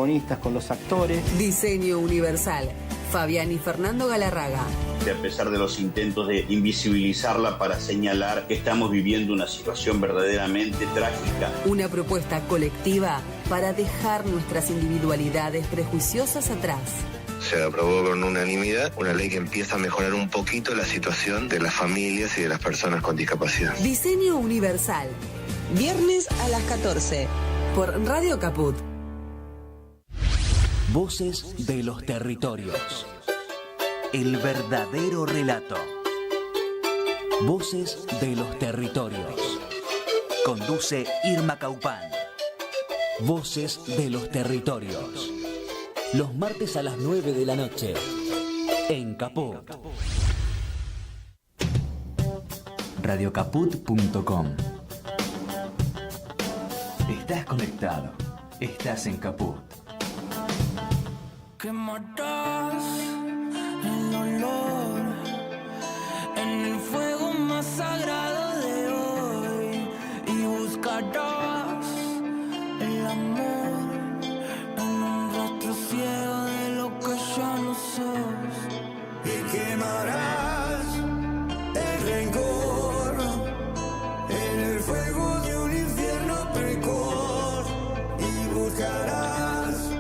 protagonistas, con los actores. Diseño Universal, Fabián y Fernando Galarraga. A pesar de los intentos de invisibilizarla para señalar que estamos viviendo una situación verdaderamente trágica. Una propuesta colectiva para dejar nuestras individualidades prejuiciosas atrás. Se aprobó con unanimidad una ley que empieza a mejorar un poquito la situación de las familias y de las personas con discapacidad. Diseño Universal, viernes a las 14, por Radio Caput. Voces de los territorios. El verdadero relato. Voces de los territorios. Conduce Irma Caupán. Voces de los territorios. Los martes a las 9 de la noche. En Caput. Radiocaput.com. Estás conectado. Estás en Caput. Que matas el olor en el fuego más sagrado de hoy y buscarás el amor en un rostro ciego de lo que ya no sos y quemarás el rencor en el fuego de un infierno precoz y buscarás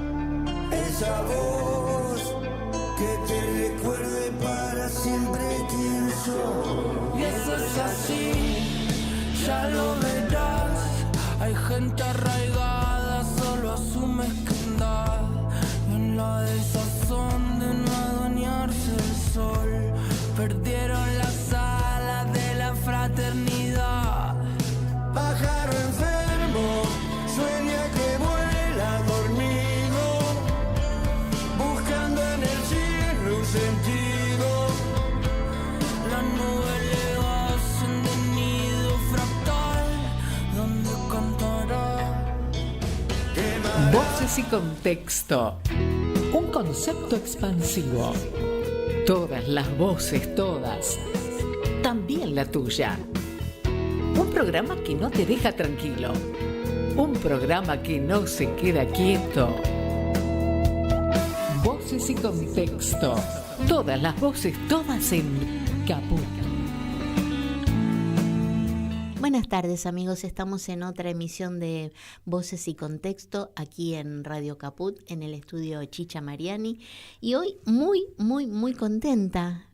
esa voz que te recuerde para siempre quién soy. Y eso es así, ya lo verás. Hay gente arraigada solo a su mezquindad, en la desazón de no adueñarse del sol. Perdieron las alas de la fraternidad. Pájaro enfermo, sueña que vuela dormido, buscando en el cielo un sentido. Las nubes le hacen de nido fractal, donde cantará. Voces y contexto. Un concepto expansivo. Todas las voces, todas. También la tuya. Un programa que no te deja tranquilo. Un programa que no se queda quieto. Voces y contexto. Todas las voces, todas en Caput. Buenas tardes, amigos. Estamos en otra emisión de Voces y Contexto aquí en Radio Caput, en el estudio Chicha Mariani. Y hoy muy contenta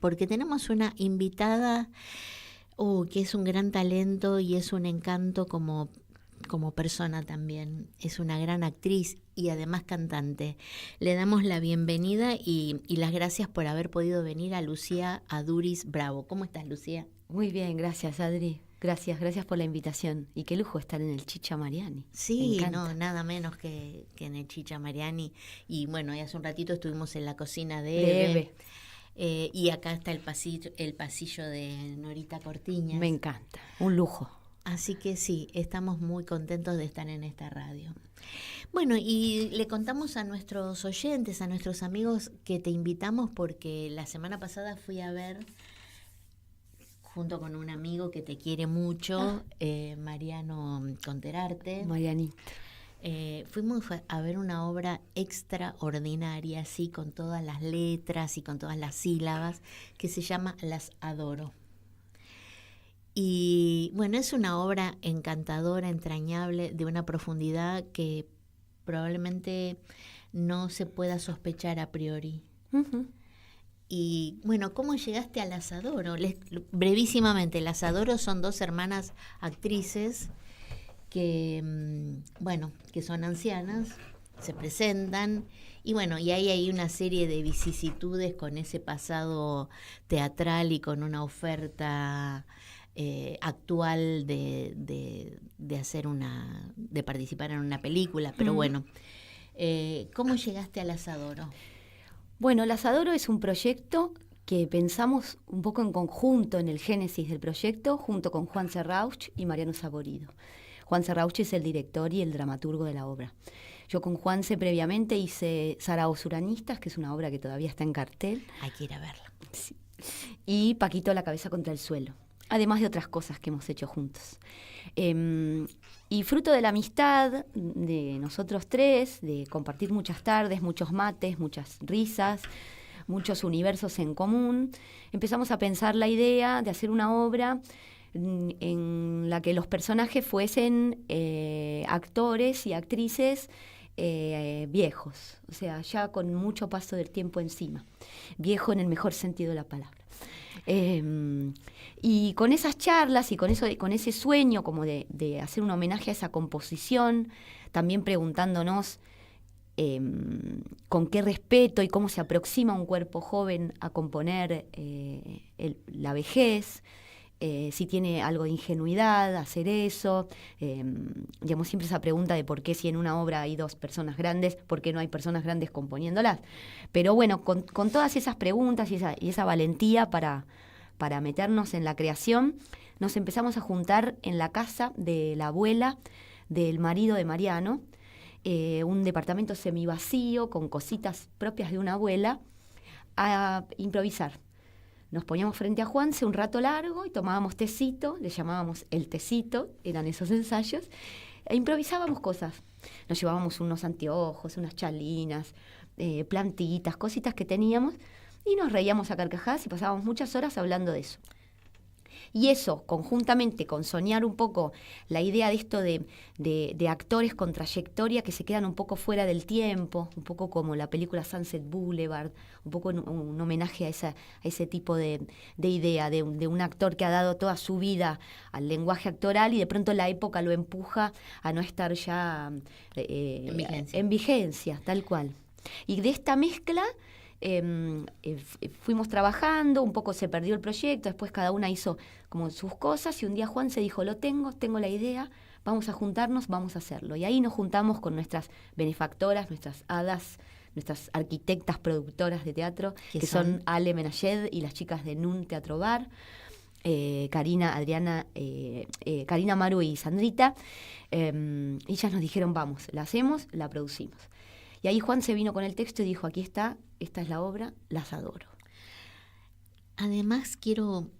porque tenemos una invitada que es un gran talento y es un encanto como persona también. Es una gran actriz y además cantante. Le damos la bienvenida y las gracias por haber podido venir a Lucía Aduris Bravo. ¿Cómo estás, Lucía? Muy bien, gracias, Adri. Gracias por la invitación. Y qué lujo estar en el Chicha Mariani. Sí, no, nada menos que en el Chicha Mariani. Y bueno, hace un ratito estuvimos en la cocina de Eve. Y acá está el pasillo de Norita Cortiñas. Me encanta, un lujo. Así que sí, estamos muy contentos de estar en esta radio. Bueno, y le contamos a nuestros oyentes, a nuestros amigos, que te invitamos porque la semana pasada fui a ver, junto con un amigo que te quiere mucho, Mariano Conterarte. Marianito. Fuimos a ver una obra extraordinaria, así con todas las letras y con todas las sílabas, que se llama Las Adoro. Y bueno, es una obra encantadora, entrañable, de una profundidad que probablemente no se pueda sospechar a priori. Uh-huh. Y bueno, ¿cómo llegaste a Las Adoro? Brevísimamente, Las Adoro son dos hermanas actrices que son ancianas, se presentan y bueno, y hay ahí una serie de vicisitudes con ese pasado teatral y con una oferta actual de participar en una película, pero bueno, ¿cómo llegaste a Las Adoro? Bueno, Las Adoro es un proyecto que pensamos un poco en conjunto en el génesis del proyecto, junto con Juan Serrauch y Mariano Saborido. Juan Serrauch es el director y el dramaturgo de la obra. Yo con Juanse previamente hice Saraos Uranistas, que es una obra que todavía está en cartel. Hay que ir a verla. Sí. Y Paquito, la cabeza contra el suelo. además de otras cosas que hemos hecho juntos. Y fruto de la amistad de nosotros tres, de compartir muchas tardes, muchos mates, muchas risas, muchos universos en común, empezamos a pensar la idea de hacer una obra en la que los personajes fuesen actores y actrices viejos, o sea, ya con mucho paso del tiempo encima, viejo en el mejor sentido de la palabra. Y con esas charlas y con ese sueño como de hacer un homenaje a esa composición, también preguntándonos con qué respeto y cómo se aproxima un cuerpo joven a componer la vejez, si tiene algo de ingenuidad hacer eso, digamos, siempre esa pregunta de por qué si en una obra hay 2 personas grandes, por qué no hay personas grandes componiéndolas. Pero bueno, con todas esas preguntas y esa valentía para meternos en la creación, nos empezamos a juntar en la casa de la abuela del marido de Mariano, un departamento semivacío con cositas propias de una abuela, a improvisar. Nos poníamos frente a Juanse un rato largo y tomábamos tecito, le llamábamos el tecito, eran esos ensayos, e improvisábamos cosas. Nos llevábamos unos anteojos, unas chalinas, plantitas, cositas que teníamos, y nos reíamos a carcajadas y pasábamos muchas horas hablando de eso. Y eso, conjuntamente con soñar un poco la idea de esto de actores con trayectoria que se quedan un poco fuera del tiempo, un poco como la película Sunset Boulevard, un poco un homenaje a ese tipo de idea de un actor que ha dado toda su vida al lenguaje actoral y de pronto la época lo empuja a no estar ya en vigencia, tal cual. Y de esta mezcla fuimos trabajando, un poco se perdió el proyecto, después cada una hizo como sus cosas y un día Juan se dijo, tengo la idea, vamos a juntarnos, vamos a hacerlo. Y ahí nos juntamos con nuestras benefactoras, nuestras hadas, nuestras arquitectas productoras de teatro, que son Ale Menayed y las chicas de Nun Teatro Bar, Karina, Adriana, Karina, Maru y Sandrita. Ellas nos dijeron, vamos, la hacemos, la producimos. Y ahí Juan se vino con el texto y dijo, aquí está, esta es la obra, las adoro. Además, quiero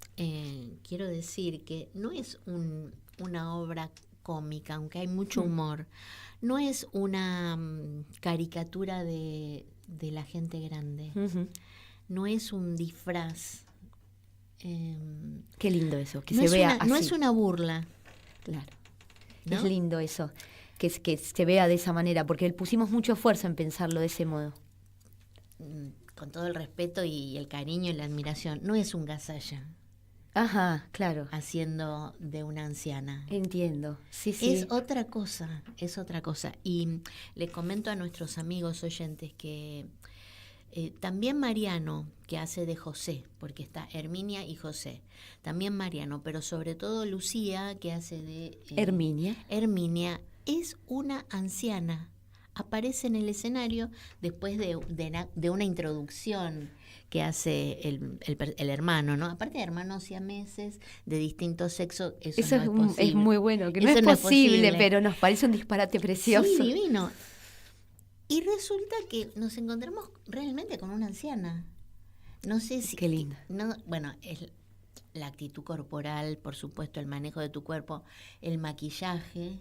decir que no es una obra cómica, aunque hay mucho humor. No es una caricatura de la gente grande. Uh-huh. No es un disfraz. Qué lindo eso, que no se vea así. así. No es una burla. Claro, ¿no? Es lindo eso. Que se vea de esa manera, porque pusimos mucho esfuerzo en pensarlo de ese modo. Con todo el respeto y el cariño y la admiración, no es un gazalla. Ajá, claro. Haciendo de una anciana. Entiendo, sí. Es otra cosa. Y les comento a nuestros amigos oyentes que también Mariano, que hace de José, porque está Herminia y José, también Mariano, pero sobre todo Lucía, que hace de Herminia, es una anciana. Aparece en el escenario después de una introducción que hace el hermano, ¿no? Aparte de hermanos siameses de distintos sexos, eso no es posible. Es muy bueno, que no es posible, pero nos parece un disparate precioso. Sí, divino. Y resulta que nos encontramos realmente con una anciana. No sé si... Qué lindo. Bueno, es la actitud corporal, por supuesto, el manejo de tu cuerpo, el maquillaje...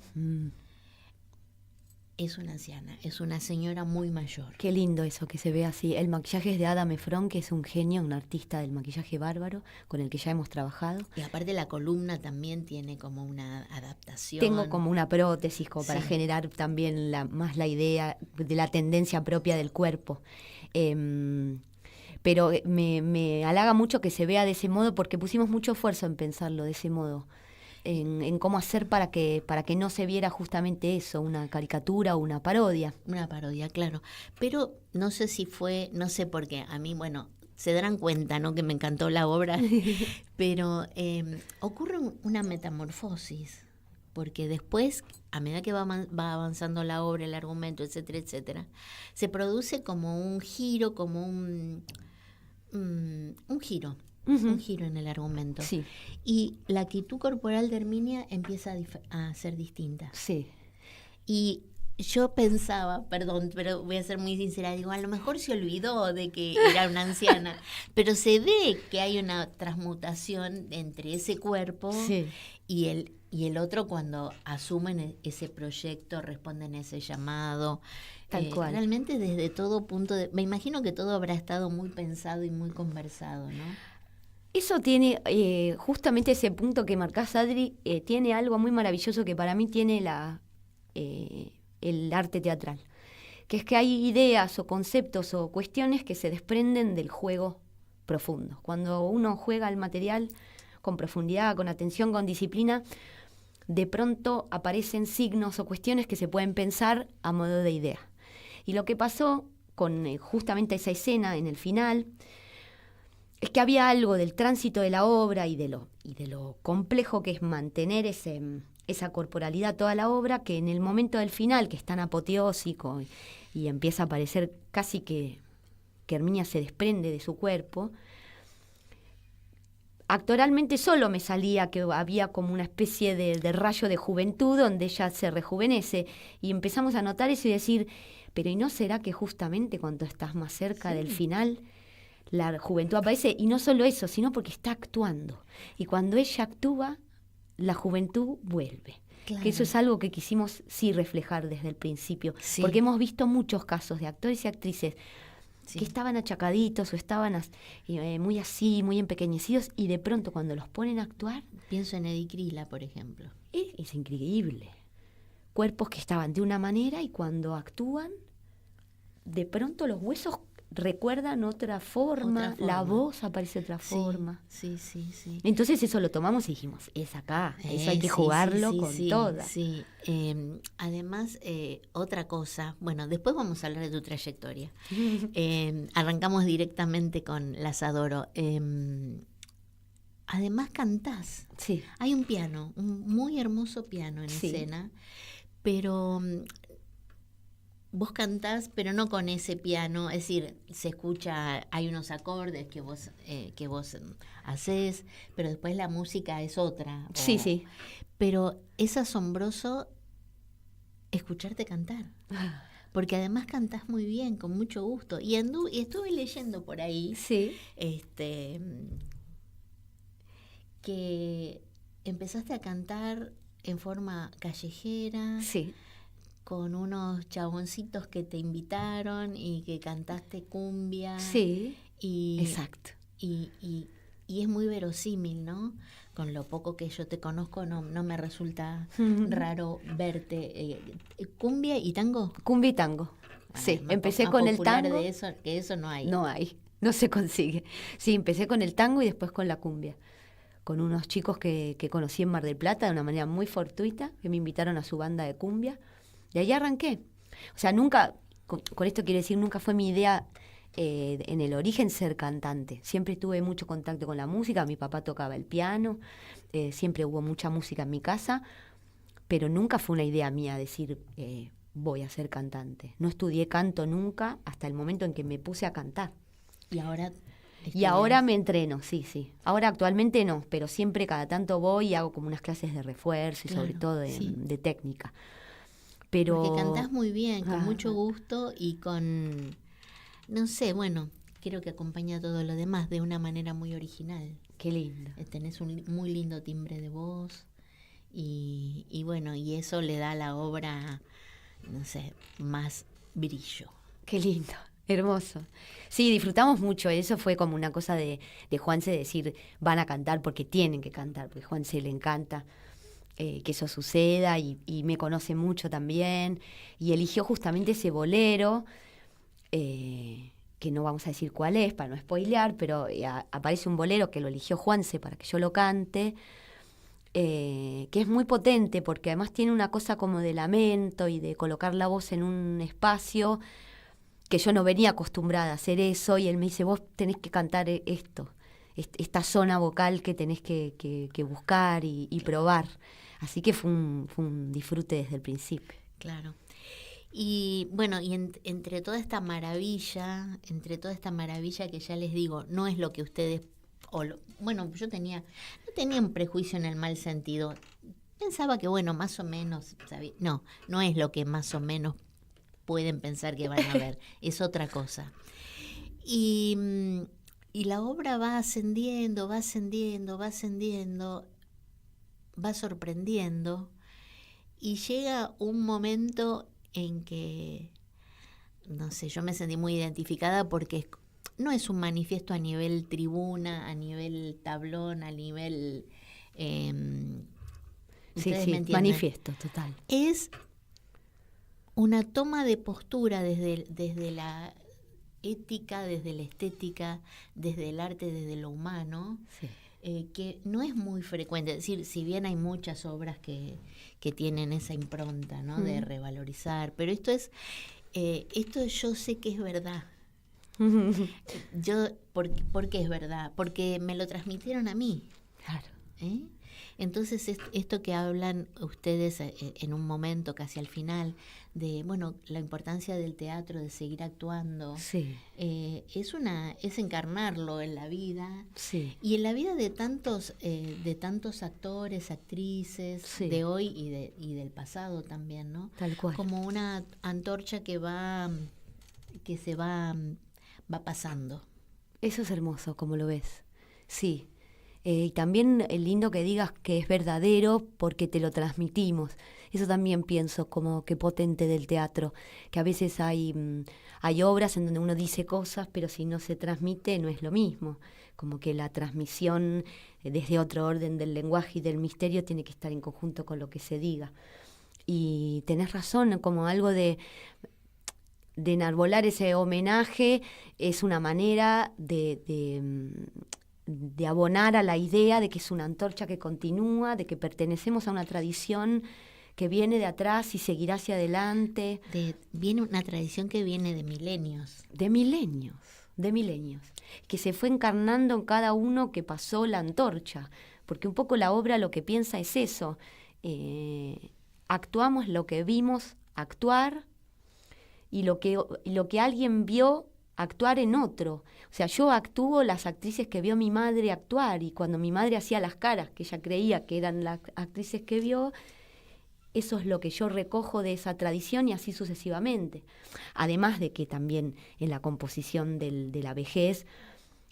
Es una anciana, es una señora muy mayor. Qué lindo eso, que se ve así. El maquillaje es de Ada Mefrón, que es un genio, un artista del maquillaje bárbaro, con el que ya hemos trabajado. Y aparte la columna también tiene como una adaptación. Tengo como una prótesis como para generar también más la idea de la tendencia propia del cuerpo. Pero me halaga mucho que se vea de ese modo, porque pusimos mucho esfuerzo en pensarlo de ese modo. En cómo hacer para que no se viera justamente eso, una caricatura o una parodia. Una parodia, claro. Pero no sé por qué. A mí, bueno, se darán cuenta, ¿no?, que me encantó la obra, pero ocurre una metamorfosis, porque después, a medida que va avanzando la obra, el argumento, etcétera, etcétera, se produce como un giro, como un giro. Uh-huh. Un giro en el argumento. Sí. Y la actitud corporal de Herminia empieza a ser distinta. Sí. Y yo pensaba, perdón, pero voy a ser muy sincera, digo, a lo mejor se olvidó de que era una anciana, pero se ve que hay una transmutación entre ese cuerpo y el otro cuando asumen ese proyecto, responden a ese llamado. Tal cual. Realmente desde todo punto me imagino que todo habrá estado muy pensado y muy conversado, ¿no? Eso tiene, justamente ese punto que marcás, Adri, tiene algo muy maravilloso que para mí tiene el arte teatral, que es que hay ideas o conceptos o cuestiones que se desprenden del juego profundo. Cuando uno juega el material con profundidad, con atención, con disciplina, de pronto aparecen signos o cuestiones que se pueden pensar a modo de idea. Y lo que pasó con justamente esa escena en el final es que había algo del tránsito de la obra y de lo complejo que es mantener esa corporalidad toda la obra, que en el momento del final, que es tan apoteósico y empieza a parecer casi que Herminia se desprende de su cuerpo, actoralmente solo me salía que había como una especie de rayo de juventud donde ella se rejuvenece, y empezamos a notar eso y decir, pero ¿y no será que justamente cuando estás más cerca del final la juventud aparece? Y no solo eso, sino porque está actuando, y cuando ella actúa la juventud vuelve. Claro. Que eso es algo que quisimos sí reflejar desde el principio, porque hemos visto muchos casos de actores y actrices que estaban achacaditos o estaban muy así, muy empequeñecidos, y de pronto cuando los ponen a actuar... Pienso en Eddie Krila, por ejemplo. Es increíble. Cuerpos que estaban de una manera y cuando actúan, de pronto los huesos recuerdan otra forma, la voz aparece de otra forma. Sí. Entonces eso lo tomamos y dijimos, es acá, eso hay que jugarlo con toda. Sí. Además, otra cosa, bueno, después vamos a hablar de tu trayectoria. Arrancamos directamente con Las Adoro. Además cantás. Sí. Hay un piano, un muy hermoso piano en escena, pero... Vos cantás, pero no con ese piano, es decir, se escucha, hay unos acordes que vos hacés, pero después la música es otra. Sí. Pero es asombroso escucharte cantar, porque además cantás muy bien, con mucho gusto. Y estuve leyendo por ahí que empezaste a cantar en forma callejera. Sí. Con unos chaboncitos que te invitaron y que cantaste cumbia. Sí, exacto. Y es muy verosímil, ¿no? Con lo poco que yo te conozco, no me resulta raro verte. ¿Cumbia y tango? Cumbia y tango. Sí, empecé con el tango. De eso, que eso no hay. No se consigue. Sí, empecé con el tango y después con la cumbia. Con unos chicos que conocí en Mar del Plata de una manera muy fortuita, que me invitaron a su banda de cumbia. De ahí arranqué. O sea, nunca, con esto quiero decir, nunca fue mi idea en el origen ser cantante. Siempre tuve mucho contacto con la música, mi papá tocaba el piano, siempre hubo mucha música en mi casa, pero nunca fue una idea mía decir, voy a ser cantante. No estudié canto nunca hasta el momento en que me puse a cantar. ¿Y ahora me entreno, sí. Ahora actualmente no, pero siempre cada tanto voy y hago como unas clases de refuerzo y sobre todo de técnica. Pero... Porque cantás muy bien, con mucho gusto y con, no sé, bueno, creo que acompaña todo lo demás de una manera muy original. Qué lindo. Tenés un muy lindo timbre de voz y bueno, y eso le da a la obra, no sé, más brillo. Qué lindo, hermoso. Sí, disfrutamos mucho, eso fue como una cosa de Juanse, decir, van a cantar porque tienen que cantar, porque a Juanse le encanta. Que eso suceda y me conoce mucho también y eligió justamente ese bolero que no vamos a decir cuál es para no spoilear, pero aparece un bolero que lo eligió Juanse para que yo lo cante, que es muy potente porque además tiene una cosa como de lamento y de colocar la voz en un espacio que yo no venía acostumbrada a hacer eso, y él me dice, vos tenés que cantar esto, esta zona vocal que tenés que buscar y probar. Así que fue un disfrute desde el principio. Claro. Y bueno, y entre toda esta maravilla que ya les digo, no es lo que ustedes... bueno, yo no tenía un prejuicio en el mal sentido. pensaba que, bueno, más o menos, no es lo que más o menos pueden pensar que van a ver, es otra cosa. Y la obra va ascendiendo, va sorprendiendo, y llega un momento en que, no sé, yo me sentí muy identificada porque no es un manifiesto a nivel tribuna, a nivel tablón, a nivel... Sí, manifiesto, total. Es una toma de postura desde la ética, desde la estética, desde el arte, desde lo humano, sí. Que no es muy frecuente. Es decir, si bien hay muchas obras que tienen esa impronta, ¿no? De revalorizar, pero esto yo sé que es verdad. ¿Por qué es verdad? Porque me lo transmitieron a mí. Claro. Entonces, esto que hablan ustedes en un momento, casi al final, de la importancia del teatro, de seguir actuando, sí. Es encarnarlo en la vida, sí. y en la vida de tantos actores, actrices, sí. de hoy y del pasado también, ¿no? Tal cual. Como una antorcha que se va pasando. Eso es hermoso, como lo ves. Sí. Y también es lindo que digas que es verdadero porque te lo transmitimos. Eso también pienso como que potente del teatro, que a veces hay obras en donde uno dice cosas, pero si no se transmite no es lo mismo. Como que la transmisión desde otro orden del lenguaje y del misterio tiene que estar en conjunto con lo que se diga. Y tenés razón, como algo de enarbolar ese homenaje es una manera de abonar a la idea de que es una antorcha que continúa, de que pertenecemos a una tradición que viene de atrás y seguirá hacia adelante. Viene una tradición que viene de milenios. De milenios, que se fue encarnando en cada uno que pasó la antorcha, porque un poco la obra lo que piensa es eso, actuamos lo que vimos actuar y lo que alguien vio actuar en otro. O sea, yo actúo las actrices que vio mi madre actuar, y cuando mi madre hacía las caras que ella creía que eran las actrices que vio, eso es lo que yo recojo de esa tradición, y así sucesivamente. Además de que también en la composición de la vejez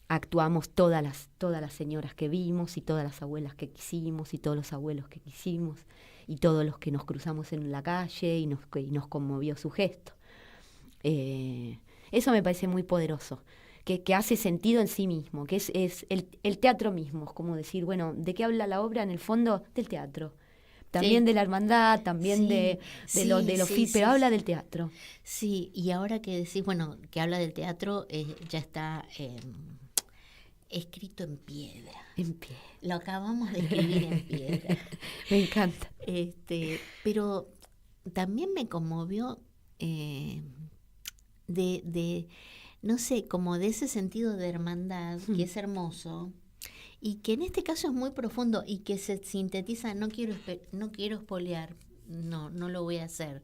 actuamos todas las señoras que vimos, y todas las abuelas que quisimos, y todos los abuelos que quisimos, y todos los que nos cruzamos en la calle y nos conmovió su gesto. Eso me parece muy poderoso, que hace sentido en sí mismo, que es el teatro mismo, es como decir, bueno, ¿de qué habla la obra? En el fondo, del teatro. También de la hermandad, también pero habla del teatro. Sí, y ahora que decís, que habla del teatro, ya está escrito en piedra. En piedra. Lo acabamos de escribir en piedra. Me encanta. Pero también me conmovió no sé, como de ese sentido de hermandad, que es hermoso, y que en este caso es muy profundo, y que se sintetiza, no quiero espolear, no lo voy a hacer,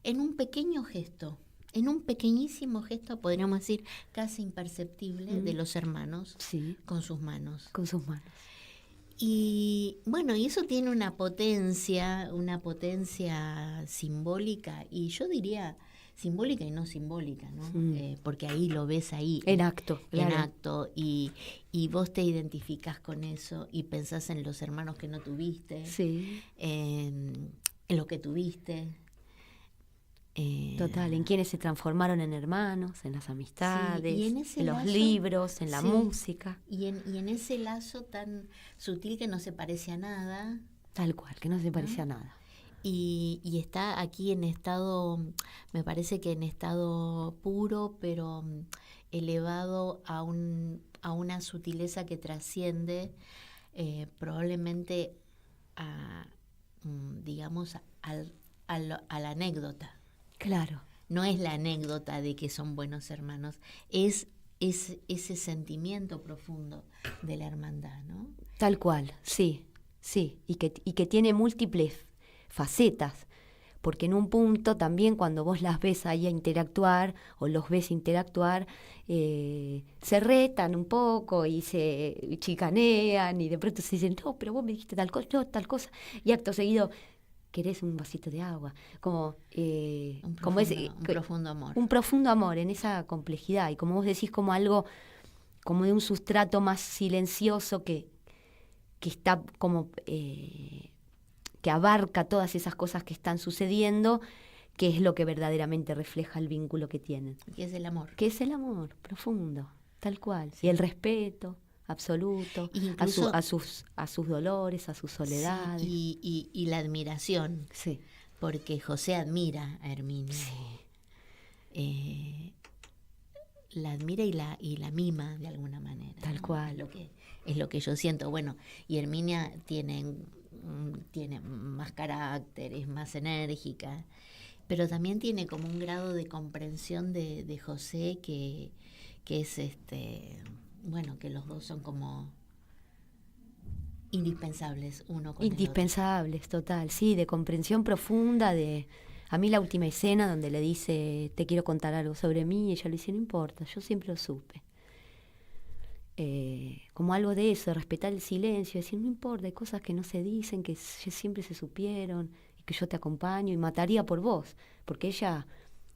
en un pequeño gesto, en un pequeñísimo gesto, podríamos decir, casi imperceptible, de los hermanos, sí. con sus manos. Con sus manos. Y y eso tiene una potencia simbólica, y yo diría simbólica y no simbólica, ¿no? Porque ahí lo ves ahí. En acto. En acto, y vos te identificás con eso, y pensás en los hermanos que no tuviste, sí. En lo que tuviste. Total, en quienes se transformaron en hermanos, en las amistades, sí, en los libros, en la música. Y en ese lazo tan sutil que no se parece a nada. Tal cual, que no se parece a nada. Y está aquí en estado, me parece que en estado puro, pero elevado a una sutileza que trasciende probablemente digamos, a la anécdota. Claro. No es la anécdota de que son buenos hermanos, es ese sentimiento profundo de la hermandad, ¿no? Tal cual, sí, y que tiene múltiples facetas, porque en un punto también cuando vos las ves ahí a interactuar o los ves interactuar, se retan un poco y se chicanean y de pronto se dicen, no, pero vos me dijiste tal cosa, no, tal cosa, y acto seguido, ¿querés un vasito de agua? Como, Un profundo amor. Un profundo amor en esa complejidad, y como vos decís, como algo, como de un sustrato más silencioso que está como... que abarca todas esas cosas que están sucediendo, que es lo que verdaderamente refleja el vínculo que tienen. Que es el amor. Que es el amor profundo, tal cual. Sí. Y el respeto absoluto a sus dolores, a sus soledades. Sí, y la admiración. Sí. Porque José admira a Herminia. Sí. La admira y la mima de alguna manera. Tal, ¿no? Cual. Es lo que yo siento. Bueno, y Herminia tiene más carácter, es más enérgica, pero también tiene como un grado de comprensión de José que es bueno, que los dos son como indispensables uno con indispensables, total, sí, de comprensión profunda. A mí la última escena donde le dice, te quiero contar algo sobre mí, y ella le dice, no importa, yo siempre lo supe. Como algo de eso, de respetar el silencio, decir, no importa, hay cosas que no se dicen, que siempre se supieron, y que yo te acompaño y mataría por vos, porque ella,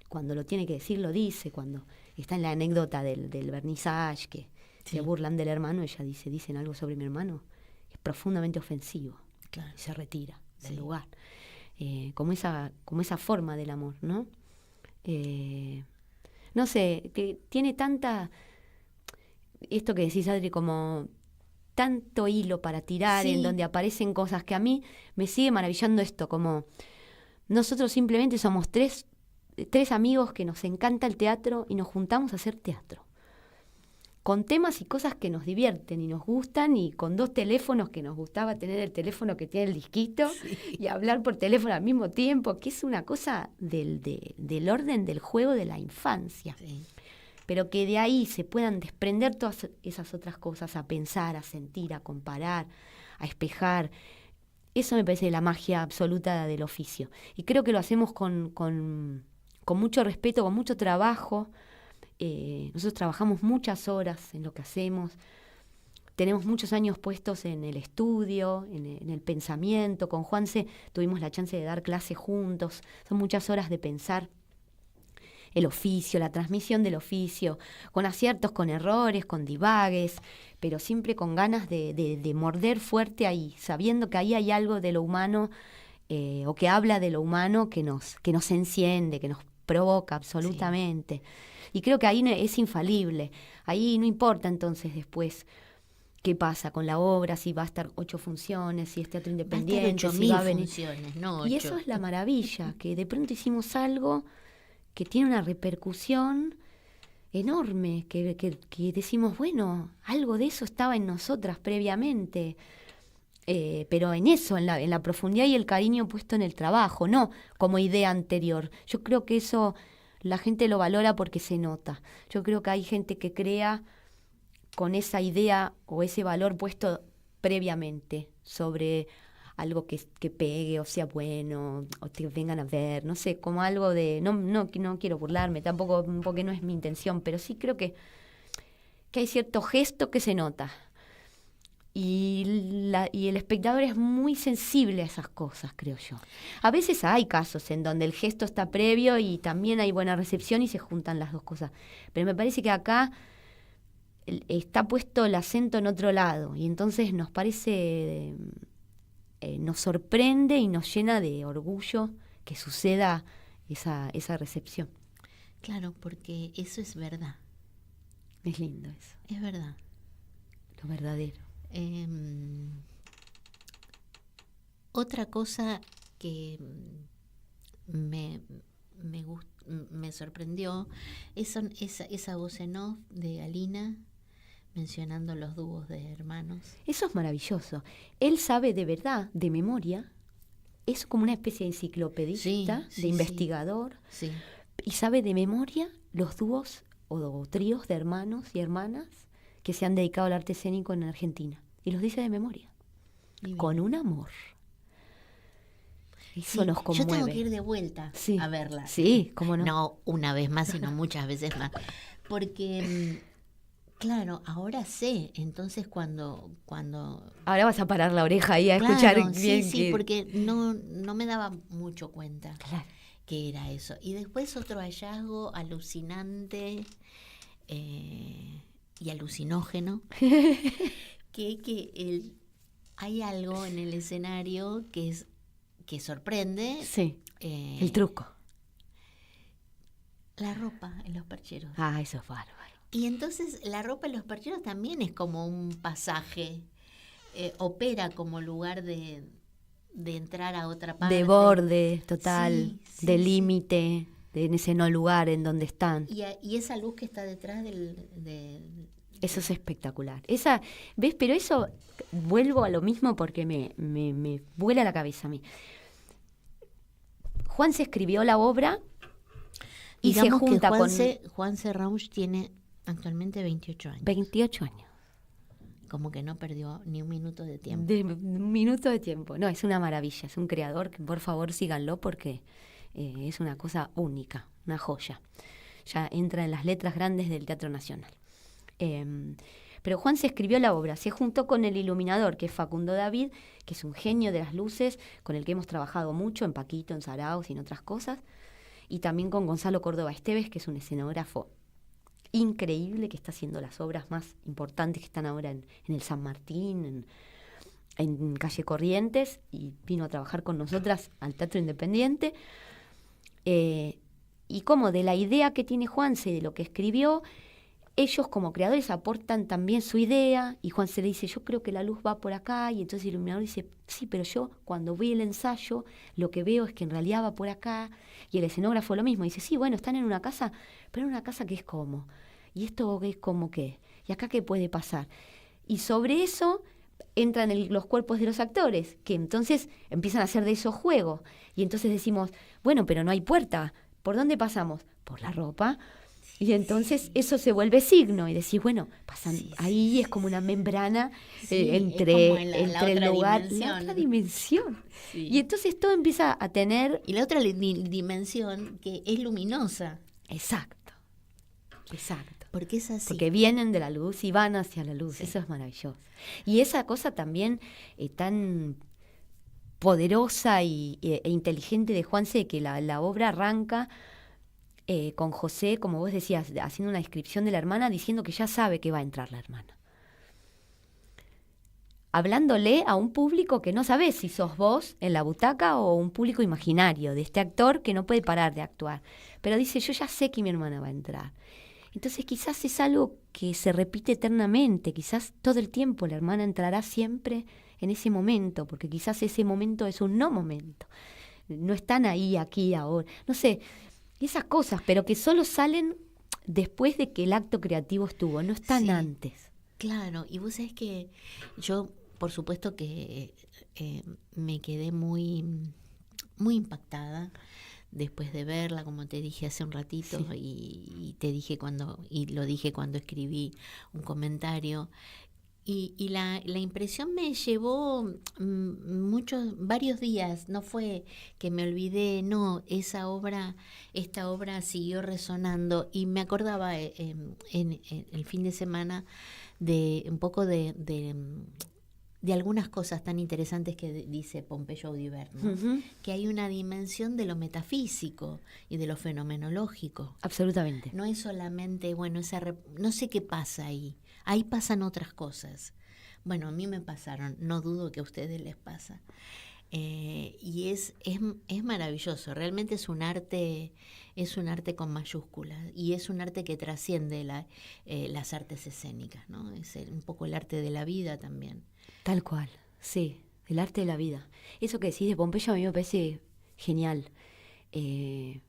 cuando lo tiene que decir, lo dice. Cuando está en la anécdota del vernissage, que se burlan del hermano, ella dice, dicen algo sobre mi hermano, es profundamente ofensivo, claro. Y se retira del lugar. Como esa forma del amor, ¿no? No sé, que tiene tanta... Esto que decís, Adri, como tanto hilo para tirar, en donde aparecen cosas que a mí me sigue maravillando esto, como nosotros simplemente somos tres amigos que nos encanta el teatro y nos juntamos a hacer teatro, con temas y cosas que nos divierten y nos gustan, y con 2 teléfonos, que nos gustaba tener el teléfono que tiene el disquito y hablar por teléfono al mismo tiempo, que es una cosa del orden del juego de la infancia. Sí. Pero que de ahí se puedan desprender todas esas otras cosas, a pensar, a sentir, a comparar, a espejar. Eso me parece la magia absoluta del oficio. Y creo que lo hacemos con mucho respeto, con mucho trabajo. Nosotros trabajamos muchas horas en lo que hacemos. Tenemos muchos años puestos en el estudio, en el pensamiento. Con Juanse tuvimos la chance de dar clases juntos. Son muchas horas de pensar el oficio, la transmisión del oficio, con aciertos, con errores, con divagues, pero siempre con ganas de morder fuerte ahí, sabiendo que ahí hay algo de lo humano, o que habla de lo humano, que nos enciende, que nos provoca absolutamente. Sí. Y creo que ahí es infalible. Ahí no importa entonces después qué pasa con la obra, si va a estar 8 funciones, si es teatro independiente, si va a venir funciones, no 8. Y eso es la maravilla, que de pronto hicimos algo que tiene una repercusión enorme, que decimos, bueno, algo de eso estaba en nosotras previamente, pero en eso, en la profundidad y el cariño puesto en el trabajo, no como idea anterior. Yo creo que eso la gente lo valora porque se nota. Yo creo que hay gente que crea con esa idea o ese valor puesto previamente sobre algo que pegue o sea bueno, o te vengan a ver, no sé, como algo de... No quiero burlarme tampoco, porque no es mi intención, pero sí creo que hay cierto gesto que se nota. Y el espectador es muy sensible a esas cosas, creo yo. A veces hay casos en donde el gesto está previo y también hay buena recepción y se juntan las dos cosas. Pero me parece que acá está puesto el acento en otro lado, y entonces nos parece... nos sorprende y nos llena de orgullo que suceda esa recepción. Claro, porque eso es verdad. Es lindo eso. Es verdad. Lo verdadero. Otra cosa que me sorprendió es esa voz en off de Alina, mencionando los dúos de hermanos. Eso es maravilloso. Él sabe de verdad, de memoria, es como una especie de enciclopedista, de investigador, y sabe de memoria los dúos o tríos de hermanos y hermanas que se han dedicado al arte escénico en Argentina. Y los dice de memoria, con un amor. Eso nos conmueve. Yo tengo que ir de vuelta a verla. Sí, cómo no. No una vez más, sino muchas veces más. Porque, claro, ahora sé. Entonces cuando ahora vas a parar la oreja ahí a claro, escuchar bien. Sí, porque no me daba mucho cuenta Claro. que era eso. Y después otro hallazgo alucinante y alucinógeno, que hay algo en el escenario que sorprende. Sí, el truco. La ropa en los percheros. Ah, eso es bárbaro. Y entonces la ropa en los percheros también es como un pasaje, opera como lugar de entrar a otra parte. De borde total, Sí, de sí. límite, en ese no lugar en donde están. Y esa luz que está detrás Eso es espectacular. ¿Ves? Pero eso, vuelvo a lo mismo porque me vuela la cabeza a mí. Juan se escribió la obra y digamos se junta que Juanse Rauch tiene actualmente 28 años. 28 años. Como que no perdió ni un minuto de tiempo. De un minuto de tiempo. No, es una maravilla. Es un creador que por favor síganlo porque es una cosa única, una joya. Ya entra en las letras grandes del Teatro Nacional. Pero Juan se escribió la obra, se juntó con el iluminador, que es Facundo David, que es un genio de las luces, con el que hemos trabajado mucho en Paquito, en Saraos y en otras cosas, y también con Gonzalo Córdoba Esteves, que es un escenógrafo increíble, que está haciendo las obras más importantes que están ahora en el San Martín, en Calle Corrientes, y vino a trabajar con nosotras al Teatro Independiente. Y como de la idea que tiene Juanse, de lo que escribió, ellos como creadores aportan también su idea, y Juanse le dice, yo creo que la luz va por acá, y entonces el iluminador dice, sí, pero yo cuando vi el ensayo, lo que veo es que en realidad va por acá, y el escenógrafo lo mismo, dice, sí, bueno, están en una casa, pero en una casa que es como, y esto es como qué, y acá qué puede pasar. Y sobre eso entran los cuerpos de los actores, que entonces empiezan a hacer de esos juegos, y entonces decimos, bueno, pero no hay puerta, ¿por dónde pasamos? Por la ropa. Y entonces eso se vuelve signo y decís, bueno, pasan ahí, es como una membrana entre el lugar y la otra dimensión. Sí. Y entonces todo empieza a tener... Y la otra dimensión que es luminosa. Exacto. Porque es así. Porque vienen de la luz y van hacia la luz, eso es maravilloso. Y esa cosa también tan poderosa e inteligente de Juanse, que la obra arranca... con José, como vos decías, haciendo una descripción de la hermana, diciendo que ya sabe que va a entrar la hermana. Hablándole a un público que no sabés si sos vos en la butaca o un público imaginario de este actor que no puede parar de actuar. Pero dice, yo ya sé que mi hermana va a entrar. Entonces quizás es algo que se repite eternamente, quizás todo el tiempo la hermana entrará siempre en ese momento, porque quizás ese momento es un no momento. No están ahí, aquí, ahora. No sé... esas cosas, pero que solo salen después de que el acto creativo estuvo, no están antes. Claro, y vos sabés que yo, por supuesto que me quedé muy, muy impactada después de verla, como te dije hace un ratito, y te dije y lo dije cuando escribí un comentario. Y la impresión me llevó varios días, no fue que me olvidé, no, esta obra siguió resonando, y me acordaba en el fin de semana de un poco de algunas cosas tan interesantes que dice Pompeyo Audibert, ¿no? Uh-huh. Que hay una dimensión de lo metafísico y de lo fenomenológico. Absolutamente. No es solamente, bueno, no sé qué pasa ahí. Ahí pasan otras cosas. Bueno, a mí me pasaron, no dudo que a ustedes les pasa. Y es maravilloso, realmente es un arte con mayúsculas, y es un arte que trasciende las artes escénicas, ¿no? Es un poco el arte de la vida también. Tal cual, sí, el arte de la vida. Eso que decís de Pompeyo a mí me parece genial. Él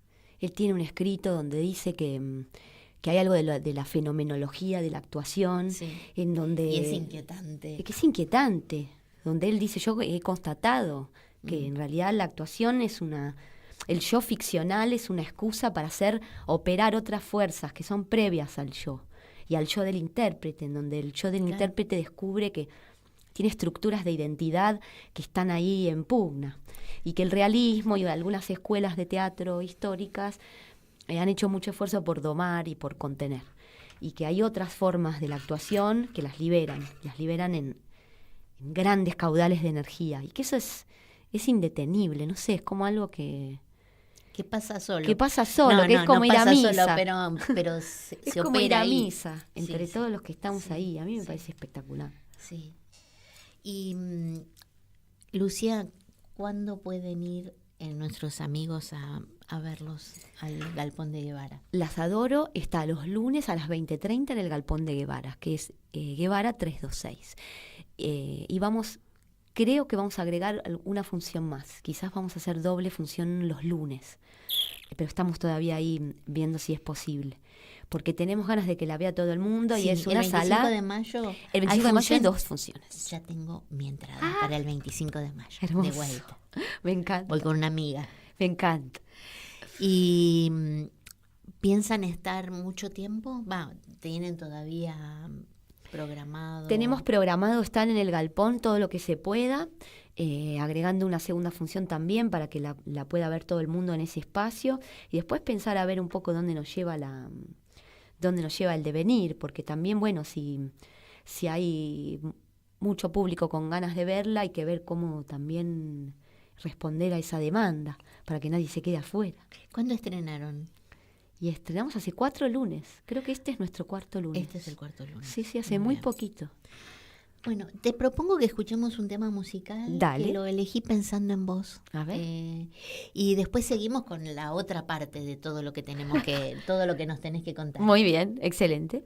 tiene un escrito donde dice que hay algo de la fenomenología, de la actuación, en donde... Y es inquietante. Que es inquietante, donde él dice, yo he constatado que en realidad la actuación es el yo ficcional es una excusa para hacer operar otras fuerzas que son previas al yo, y al yo del intérprete, en donde el yo del intérprete descubre que tiene estructuras de identidad que están ahí en pugna, y que el realismo y algunas escuelas de teatro históricas han hecho mucho esfuerzo por domar y por contener, y que hay otras formas de la actuación que las liberan en grandes caudales de energía, y que eso es indetenible, no sé, es como algo que pasa solo. Que pasa solo, que es como ir a misa. Solo, pero se es como opera ir a ahí. misa, entre todos los que estamos ahí. A mí me parece espectacular. Sí. Y, Lucía, ¿cuándo pueden ir nuestros amigos a verlos al Galpón de Guevara? Las Adoro está los lunes a las 20:30 en el Galpón de Guevara, que es Guevara 326. Y creo que vamos a agregar una función más. Quizás vamos a hacer doble función los lunes. Pero estamos todavía ahí viendo si es posible. Porque tenemos ganas de que la vea todo el mundo, y es una sala. El 25 de mayo. El 25 de mayo hay 2 funciones. Ya tengo mi entrada para el 25 de mayo. Hermoso. De vuelta. Me encanta. Voy con una amiga. Me encanta. ¿Y piensan estar mucho tiempo? ¿Tienen todavía programado? Tenemos programado estar en el Galpón todo lo que se pueda, agregando una segunda función también para que la pueda ver todo el mundo en ese espacio, y después pensar a ver un poco dónde nos lleva el devenir, porque también, bueno, si hay mucho público con ganas de verla, hay que ver cómo también responder a esa demanda para que nadie se quede afuera. ¿Cuándo estrenaron? Y estrenamos hace 4 lunes. Creo que este es nuestro 4.º lunes. Este es el 4.º lunes. Sí, hace muy poquito. Bueno, te propongo que escuchemos un tema musical. Dale. Que lo elegí pensando en vos. A ver. Y después seguimos con la otra parte de todo lo que todo lo que nos tenés que contar. Muy bien, excelente.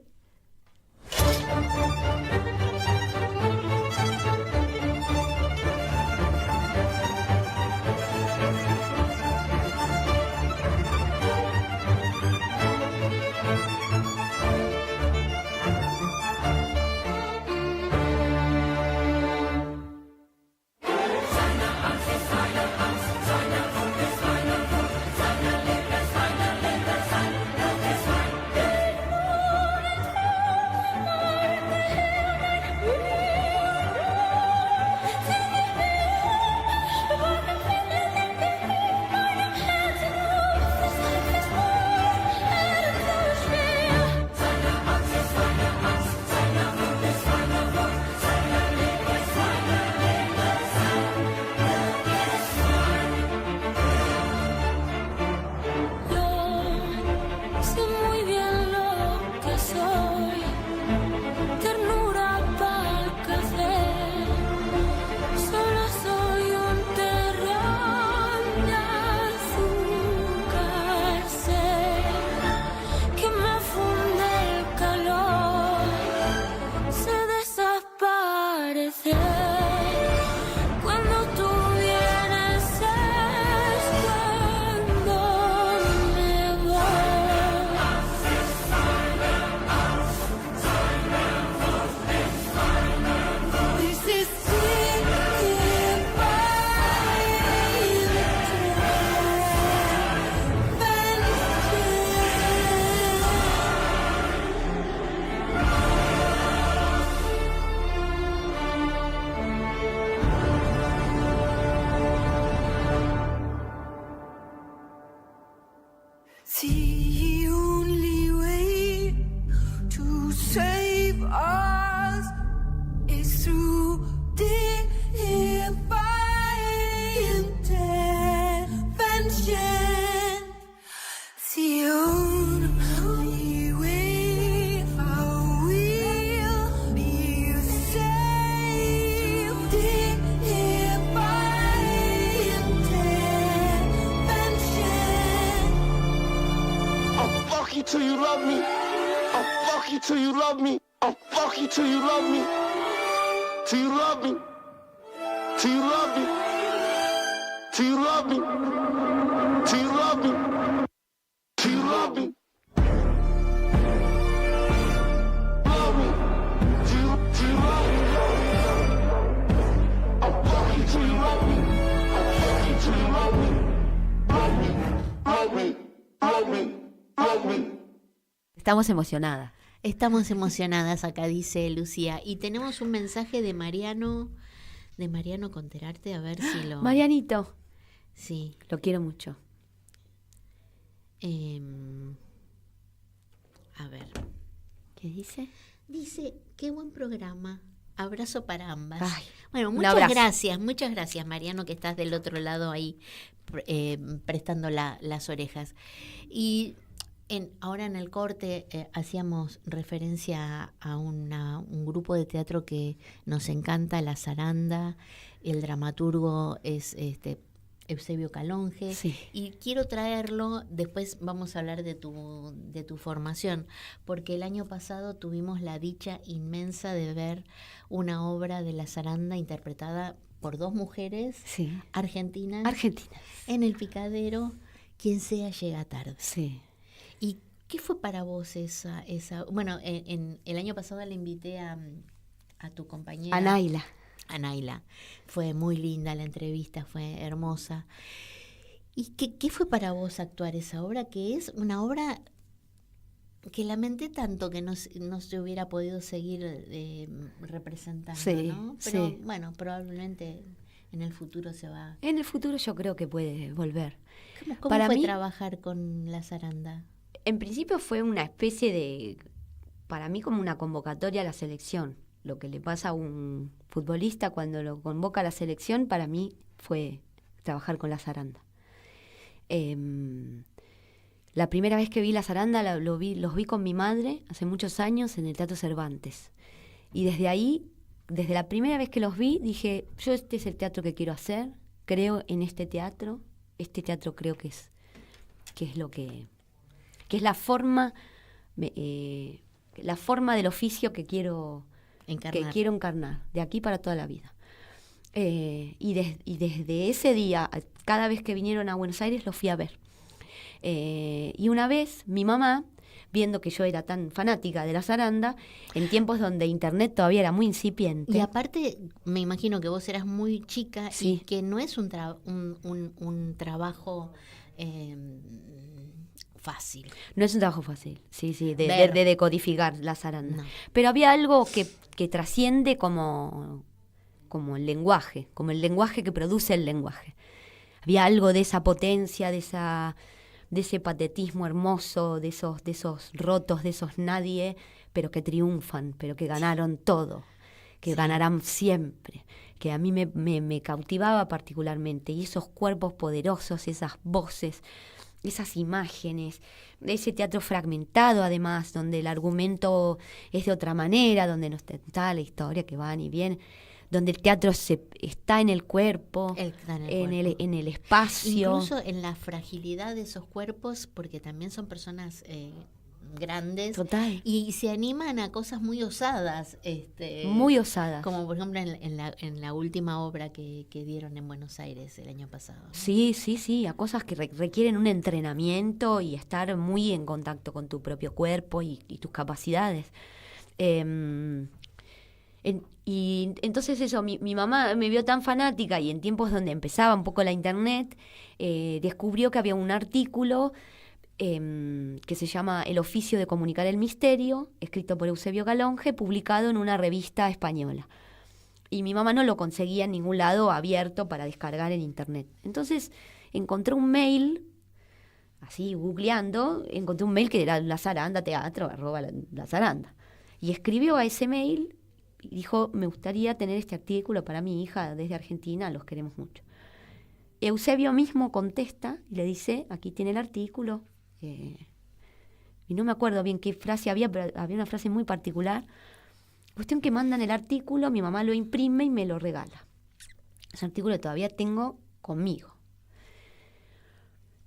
till you love me. I'll fuck you till you love me. I'll fuck you till you love me. Till you love me. Till you love me. Till you love me. Till you love me. Till you love me. Love me. Till you love me. I'll fuck you till you love me. I'll fuck you till you love me. Love me. Love me. Love me. Love me. Estamos emocionadas. Estamos emocionadas acá, dice Lucía. Y tenemos un mensaje de Mariano Conterarte, a ver si lo... Marianito, Sí. lo quiero mucho. A ver. ¿Qué dice? Dice, qué buen programa. Abrazo para ambas. Ay, Bueno, un muchas abrazo. muchas gracias, Mariano, que estás del otro lado ahí prestando las orejas. Y ahora en el corte hacíamos referencia a un grupo de teatro que nos encanta, La Zaranda. El dramaturgo es Eusebio Calonge. Sí. Y quiero traerlo, después vamos a hablar de tu formación, porque el año pasado tuvimos la dicha inmensa de ver una obra de La Zaranda interpretada por 2 mujeres Sí. argentinas Argentina. en el Picadero, Quien sea llega tarde. Sí. ¿Y qué fue para vos esa? Bueno, en el año pasado le invité a tu compañera. A Naila. A Naila. Fue muy linda la entrevista, fue hermosa. ¿Y qué fue para vos actuar esa obra? Que es una obra que lamenté tanto que no se hubiera podido seguir representando, Sí, ¿no? Pero sí. bueno, probablemente en el futuro se va. En el futuro yo creo que puede volver. ¿Cómo Para fue mí- trabajar con La Zaranda? En principio fue una especie de, para mí como una convocatoria a la selección. Lo que le pasa a un futbolista cuando lo convoca a la selección, para mí fue trabajar con La Zaranda. La primera vez que vi La Zaranda los vi con mi madre hace muchos años en el Teatro Cervantes. Y desde ahí, desde la primera vez que los vi, dije, yo este es el teatro que quiero hacer, creo en este teatro creo que es lo que es la forma del oficio que quiero encarnar de aquí para toda la vida. Y desde ese día, cada vez que vinieron a Buenos Aires, los fui a ver. Y una vez mi mamá, viendo que yo era tan fanática de La Zaranda, en tiempos donde internet todavía era muy incipiente. Y aparte, me imagino que vos eras muy chica Sí. y que no es un trabajo fácil. No es un trabajo fácil, sí, Ver. de decodificar La Zaranda. No. Pero había algo que trasciende como el lenguaje que produce el lenguaje. Había algo de esa potencia, de ese patetismo hermoso, de esos rotos, de esos nadie, pero que triunfan, pero que ganaron todo, que ganarán siempre, que a mí me cautivaba particularmente. Y esos cuerpos poderosos, esas voces, esas imágenes, de ese teatro fragmentado además, donde el argumento es de otra manera, donde no está la historia que van y vienen, donde el teatro está en el cuerpo, en el espacio. Incluso en la fragilidad de esos cuerpos, porque también son personas grandes. Total. Y se animan a cosas muy osadas. Muy osadas. Como por ejemplo en la última obra que dieron en Buenos Aires el año pasado. Sí, a cosas que requieren un entrenamiento y estar muy en contacto con tu propio cuerpo y tus capacidades. Y entonces eso, mi mamá me vio tan fanática y en tiempos donde empezaba un poco la internet, descubrió que había un artículo que se llama El oficio de comunicar el misterio, escrito por Eusebio Calonge, publicado en una revista española. Y mi mamá no lo conseguía en ningún lado abierto para descargar en internet. Entonces encontré un mail, así googleando, encontré un mail que era lazaranda@lazaranda. Y escribió a ese mail y dijo, me gustaría tener este artículo para mi hija desde Argentina, los queremos mucho. Eusebio mismo contesta y le dice, aquí tiene el artículo. Y no me acuerdo bien qué frase había, pero había una frase muy particular. Cuestión que mandan el artículo, mi mamá lo imprime y me lo regala. Ese artículo todavía tengo conmigo.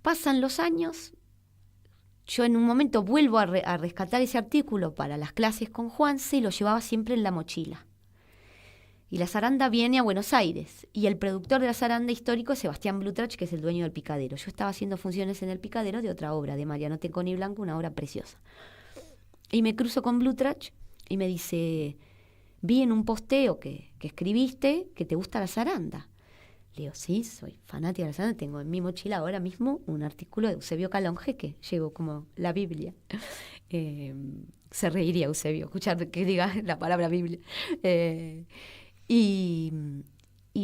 Pasan los años, yo en un momento vuelvo a rescatar ese artículo para las clases con Juanse y lo llevaba siempre en la mochila. Y La Zaranda viene a Buenos Aires y el productor de La Zaranda histórico es Sebastián Blutrach, que es el dueño del Picadero. Yo estaba haciendo funciones en el Picadero de otra obra, de Mariano Tenconi Blanco, una obra preciosa. Y me cruzo con Blutrach y me dice, vi en un posteo que escribiste que te gusta La Zaranda. Le digo, sí, soy fanática de La Zaranda, tengo en mi mochila ahora mismo un artículo de Eusebio Calonge que llevo como la Biblia. Se reiría Eusebio, escuchar que diga la palabra Biblia. Y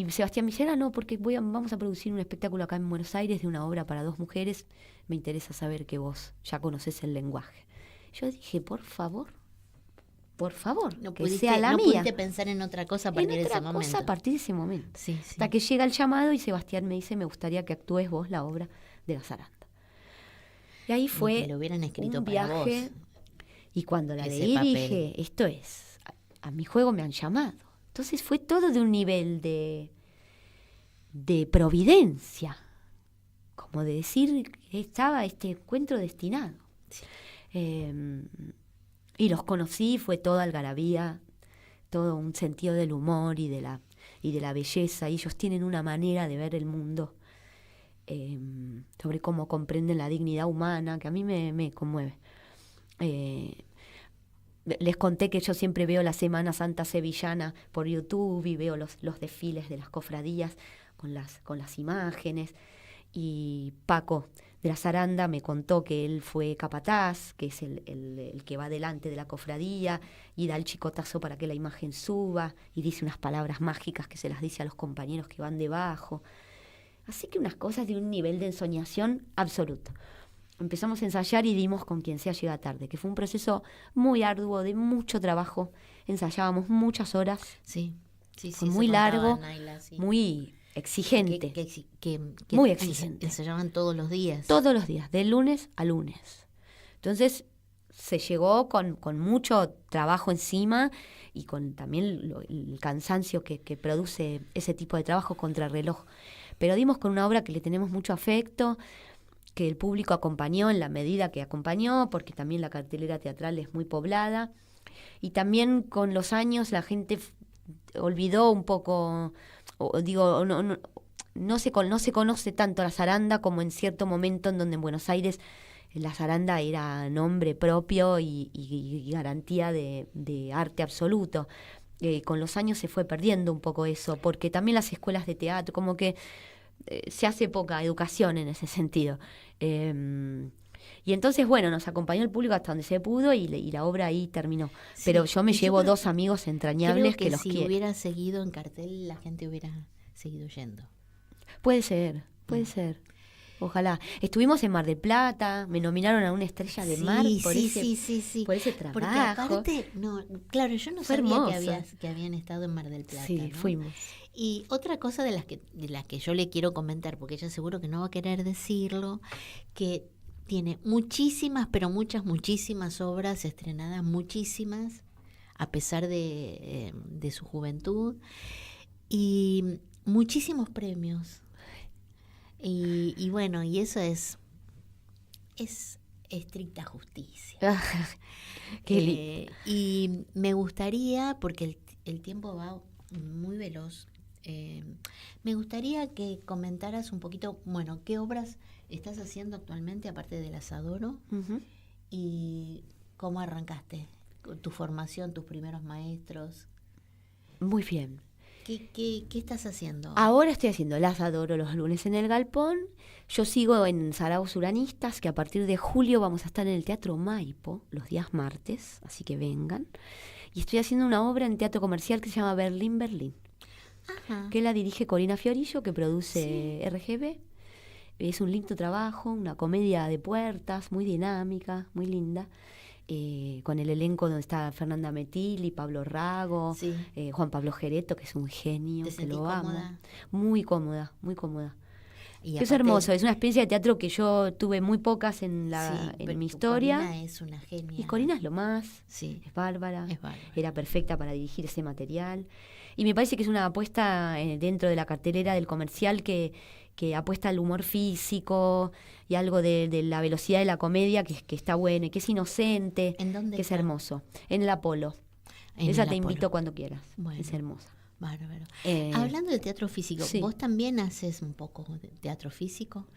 Sebastián me dice, no, porque vamos a producir un espectáculo acá en Buenos Aires de una obra para 2 mujeres. Me interesa saber que vos ya conocés el lenguaje. Yo dije, por favor, No que pudiste, sea la no mía. pudiste pensar en otra cosa a partir de ese momento. A partir de ese momento. Sí, sí. Hasta que llega el llamado y Sebastián me dice, me gustaría que actúes vos la obra de La Zaranda. Y ahí fue que lo hubieran escrito un para viaje. vos. Y cuando la Ese leí papel. dije, esto es, a mi juego me han llamado. Entonces fue todo de un nivel de providencia, como de decir que estaba este encuentro destinado. Sí. Y los conocí, fue toda algarabía, todo un sentido del humor y de la belleza. Y ellos tienen una manera de ver el mundo, sobre cómo comprenden la dignidad humana, que a mí me conmueve. Les conté que yo siempre veo la Semana Santa sevillana por YouTube y veo los desfiles de las cofradías con las imágenes. Y Paco de la Zaranda me contó que él fue capataz, que es el que va delante de la cofradía y da el chicotazo para que la imagen suba y dice unas palabras mágicas que se las dice a los compañeros que van debajo. Así que unas cosas de un nivel de ensoñación absoluto. Empezamos a ensayar y dimos Con quien sea llega tarde, que fue un proceso muy arduo, de mucho trabajo. Ensayábamos muchas horas. Sí, Fue eso muy contaba largo, Naila, sí. muy exigente. Que Muy exigente. Ensayaban todos los días. Todos los días, de lunes a lunes. Entonces se llegó con mucho trabajo encima y con también el cansancio que produce ese tipo de trabajo contrarreloj. Pero dimos con una obra que le tenemos mucho afecto, que el público acompañó en la medida que acompañó, porque también la cartelera teatral es muy poblada. Y también con los años la gente olvidó un poco, no se conoce tanto la zaranda como en cierto momento en donde en Buenos Aires la zaranda era nombre propio y garantía de arte absoluto. Con los años se fue perdiendo un poco eso, porque también las escuelas de teatro, como que se hace poca educación en ese sentido. Y entonces, bueno, nos acompañó el público hasta donde se pudo y la obra ahí terminó. Sí, pero yo me y yo llevo creo- 2 amigos entrañables Creo que los si quiero. hubiera seguido en cartel, la gente hubiera seguido yendo. Puede ser. Ojalá. Estuvimos en Mar del Plata, me nominaron a una estrella de mar por ese trabajo. Porque aparte, claro, yo no Fue sabía hermoso. que habían estado en Mar del Plata. Sí, ¿no? fuimos. Y otra cosa de las que yo le quiero comentar, porque ella seguro que no va a querer decirlo, que tiene muchísimas, pero muchísimas obras estrenadas, muchísimas, a pesar de su juventud, y muchísimos premios. Y bueno, y eso es estricta justicia. Y me gustaría, porque el tiempo va muy veloz, me gustaría que comentaras un poquito, bueno, qué obras estás haciendo actualmente aparte del Asadoro y cómo arrancaste tu formación, tus primeros maestros. Muy bien. ¿Qué estás haciendo? Ahora estoy haciendo Las Adoro los lunes en el Galpón. Yo sigo en Saraos Uranistas, que a partir de julio vamos a estar en el Teatro Maipo los días martes, así que vengan. Y estoy haciendo una obra en teatro comercial que se llama Berlín, Berlín, que la dirige Corina Fiorillo, que produce RGB. Es un lindo trabajo, una comedia de puertas, muy dinámica, muy linda. Con el elenco donde está Fernanda Metilli, Pablo Rago, Juan Pablo Jereto, que es un genio, ¿Te que sentís lo amo. cómoda? Muy cómoda, muy cómoda. Y Es aparte- hermoso, es una experiencia de teatro que yo tuve muy pocas en pero mi historia. Corina es una genia. Y Corina es lo más, Sí. es bárbara, Es bárbara. era perfecta para dirigir ese material. Y me parece que es una apuesta dentro de la cartelera del comercial que apuesta al humor físico y algo de la velocidad de la comedia que está bueno y que es inocente, ¿En dónde que es está? hermoso. En el Apolo. En Esa el te Apolo. invito cuando quieras, Bueno. es hermosa. Bárbaro. Eh, Hablando de teatro físico, sí. ¿vos también haces un poco de teatro físico?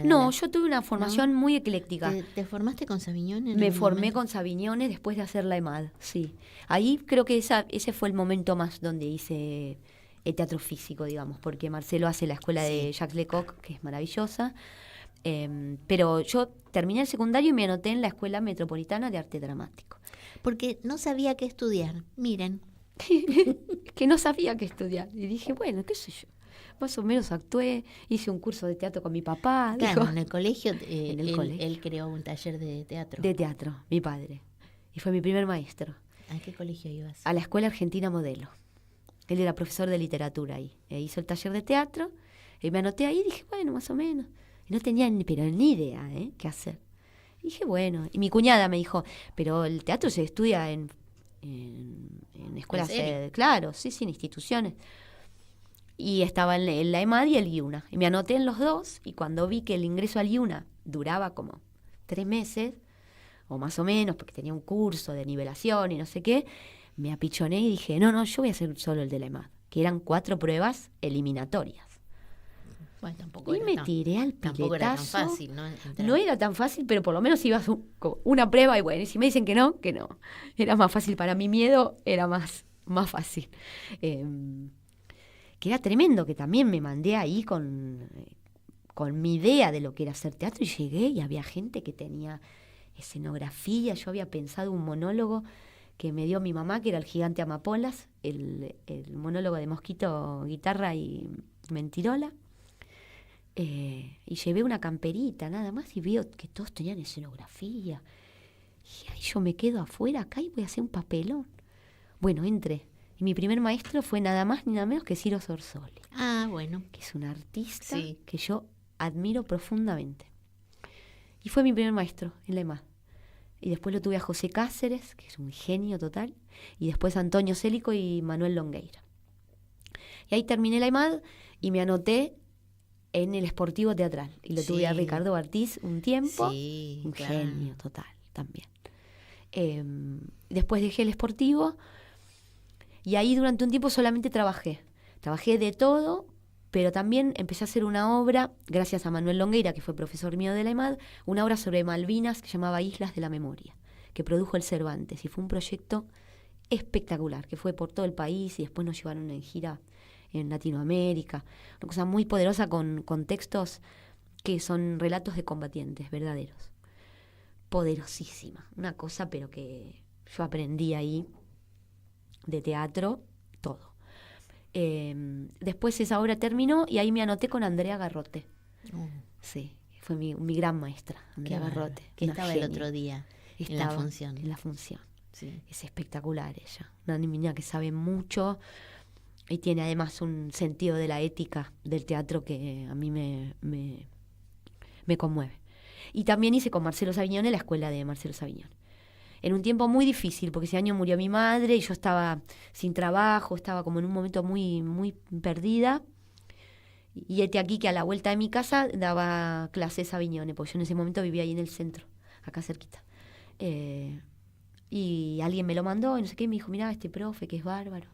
No, yo tuve una formación muy ecléctica. ¿Te formaste con Savignone? en Me algún formé momento? con Savignone después de hacer la EMAD, sí. Ahí creo que ese fue el momento más donde hice el teatro físico, digamos, porque Marcelo hace la escuela de Jacques Lecoq, que es maravillosa. Pero yo terminé el secundario y me anoté en la Escuela Metropolitana de Arte Dramático. Porque no sabía qué estudiar. Miren. Que no sabía qué estudiar. Y dije, bueno, qué sé yo. Más o menos actué, hice un curso de teatro con mi papá. Claro, dijo, en el colegio, En el colegio. él creó un taller de teatro. de teatro, mi padre. Y fue mi primer maestro. ¿A qué colegio ibas? A la Escuela Argentina Modelo. Él era profesor de literatura ahí. Hizo el taller de teatro, y me anoté ahí y dije, bueno, más o menos. Y no tenía ni idea qué hacer. Y dije, bueno. Y mi cuñada me dijo, pero el teatro se estudia en escuelas, ¿En serio? claro, sí, en instituciones. Y estaba en la EMAD y el IUNA. Y me anoté en los dos, y cuando vi que el ingreso al IUNA duraba como 3 meses, o más o menos, porque tenía un curso de nivelación y no sé qué, me apichoné y dije, no, yo voy a hacer solo el de la EMAD, que eran 4 pruebas eliminatorias. Bueno, tampoco Y era me tan- tiré al piletazo. Tampoco era tan fácil, ¿no? Entrar. No era tan fácil, pero por lo menos ibas con una prueba y bueno, y si me dicen que no. Era más fácil. Para mi miedo era más fácil. Que era tremendo, que también me mandé ahí con mi idea de lo que era hacer teatro y llegué y había gente que tenía escenografía. Yo había pensado un monólogo que me dio mi mamá, que era El gigante amapolas, el monólogo de Mosquito, guitarra y mentirola. Y llevé una camperita nada más y veo que todos tenían escenografía. Y ay, yo me quedo afuera acá y voy a hacer un papelón. Bueno, entré. Y mi primer maestro fue nada más ni nada menos que Ciro Sorsoli, Ah, bueno. que es un artista Sí. que yo admiro profundamente. Y fue mi primer maestro en la EMAD. Y después lo tuve a José Cáceres, que es un genio total. Y después a Antonio Célico y Manuel Longueira. Y ahí terminé la EMAD y me anoté en el Sportivo Teatral. Y lo tuve a Sí. Ricardo Bartiz un tiempo. Sí, Un claro. genio total también. Después dejé el Sportivo y ahí durante un tiempo solamente trabajé. Trabajé de todo, pero también empecé a hacer una obra, gracias a Manuel Longueira, que fue profesor mío de la EMAD, una obra sobre Malvinas que se llamaba Islas de la Memoria, que produjo el Cervantes. Y fue un proyecto espectacular, que fue por todo el país y después nos llevaron en gira en Latinoamérica. Una cosa muy poderosa con textos que son relatos de combatientes verdaderos. Poderosísima. Una cosa, pero que yo aprendí ahí de teatro, todo. Después esa obra terminó y ahí me anoté con Andrea Garrote. Sí, fue mi gran maestra, Andrea Garrote. Que una estaba genia. el otro día en la Estaba función. En la función. Sí. Es espectacular ella. Una niña que sabe mucho y tiene además un sentido de la ética del teatro que a mí me conmueve. Y también hice con Marcelo Savignone la escuela de Marcelo Savignone. En un tiempo muy difícil, porque ese año murió mi madre y yo estaba sin trabajo, estaba como en un momento muy, muy perdida. Y este aquí que a la vuelta de mi casa daba clases Savignone, porque yo en ese momento vivía ahí en el centro, acá cerquita. Y alguien me lo mandó y no sé qué, me dijo, mirá, este profe que es bárbaro.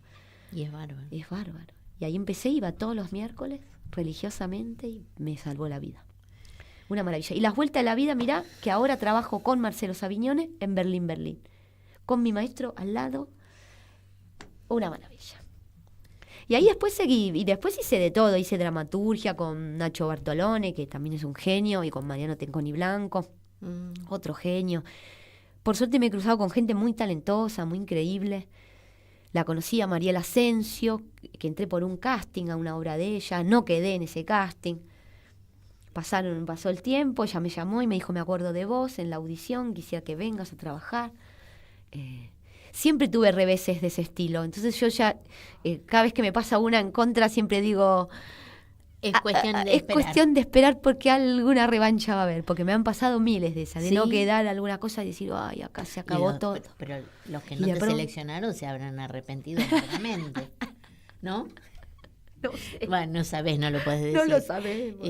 Y es bárbaro. Es bárbaro. Y ahí empecé, iba todos los miércoles, religiosamente, y me salvó la vida. Una maravilla. Y las vueltas de la vida, mirá, que ahora trabajo con Marcelo Savignone en Berlín. Con mi maestro al lado. Una maravilla. Y ahí después seguí, y después hice de todo. Hice dramaturgia con Nacho Bartolone, que también es un genio, y con Mariano Tenconi Blanco, otro genio. Por suerte me he cruzado con gente muy talentosa, muy increíble. La conocí a Mariela Asensio, que entré por un casting a una obra de ella. No quedé en ese casting. Pasó el tiempo, ella me llamó y me dijo, me acuerdo de vos en la audición, quisiera que vengas a trabajar. Siempre tuve reveses de ese estilo, entonces yo ya, cada vez que me pasa una en contra, siempre digo, Es cuestión de es esperar. cuestión de esperar porque alguna revancha va a haber, porque me han pasado miles de esas, de ¿Sí? no quedar alguna cosa y decir, ay, acá se acabó todo. Pero los que Y no de te pronto- seleccionaron se habrán arrepentido claramente. ¿No? No sé, Bueno, no sabés, no lo puedes decir. no lo sabemos.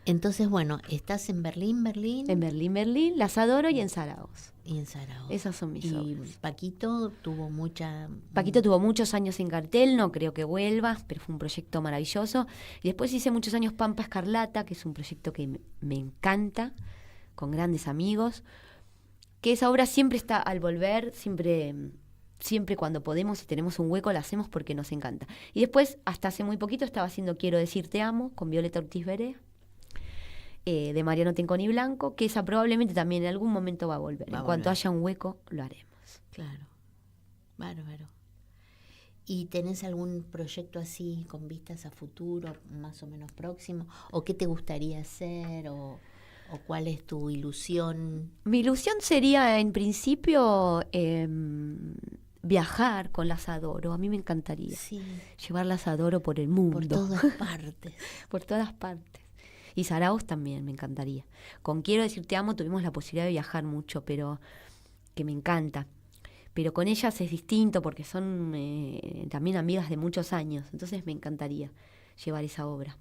Entonces, bueno, estás en Berlín. En Berlín, las adoro y en Zaragoza. Y en Zaragoza. Esas son mis Y obras. Paquito tuvo mucha... Paquito tuvo muchos años en cartel, no creo que vuelva, pero fue un proyecto maravilloso. Y después hice muchos años Pampa Escarlata, que es un proyecto que me encanta, con grandes amigos. Que esa obra siempre está al volver, siempre cuando podemos y tenemos un hueco la hacemos porque nos encanta. Y después, hasta hace muy poquito, estaba haciendo Quiero decir te amo, con Violeta Ortiz Berea. de Mariano Tenconi Blanco, que esa probablemente también en algún momento va a volver. En cuanto haya un hueco, lo haremos. Claro, bárbaro. ¿Y tenés algún proyecto así con vistas a futuro, más o menos próximo? ¿O qué te gustaría hacer? ¿O cuál es tu ilusión? Mi ilusión sería, en principio, viajar con las Adoro. A mí me encantaría llevar las Adoro por el mundo. Por todas partes. Por todas partes. Y Zaraos también me encantaría. Con Quiero Decir Te Amo tuvimos la posibilidad de viajar mucho, pero que me encanta. Pero con ellas es distinto porque son también amigas de muchos años. Entonces me encantaría llevar esa obra.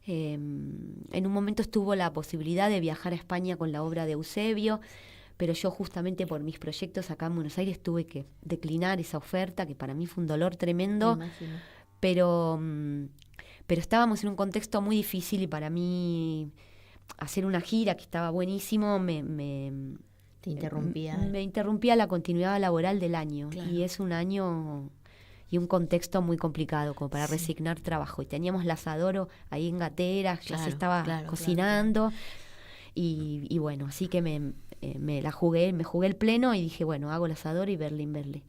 En un momento estuvo la posibilidad de viajar a España con la obra de Eusebio, pero yo justamente por mis proyectos acá en Buenos Aires tuve que declinar esa oferta, que para mí fue un dolor tremendo, pero estábamos en un contexto muy difícil y para mí hacer una gira que estaba buenísimo Te interrumpía. Me interrumpía la continuidad laboral del año. Claro. Y es un año y un contexto muy complicado como para resignar trabajo. Y teníamos las Adoro ahí en Gateras, ya se estaba cocinando. Claro. Y bueno, así que me jugué el pleno y dije, bueno, hago las Adoro y Berlín.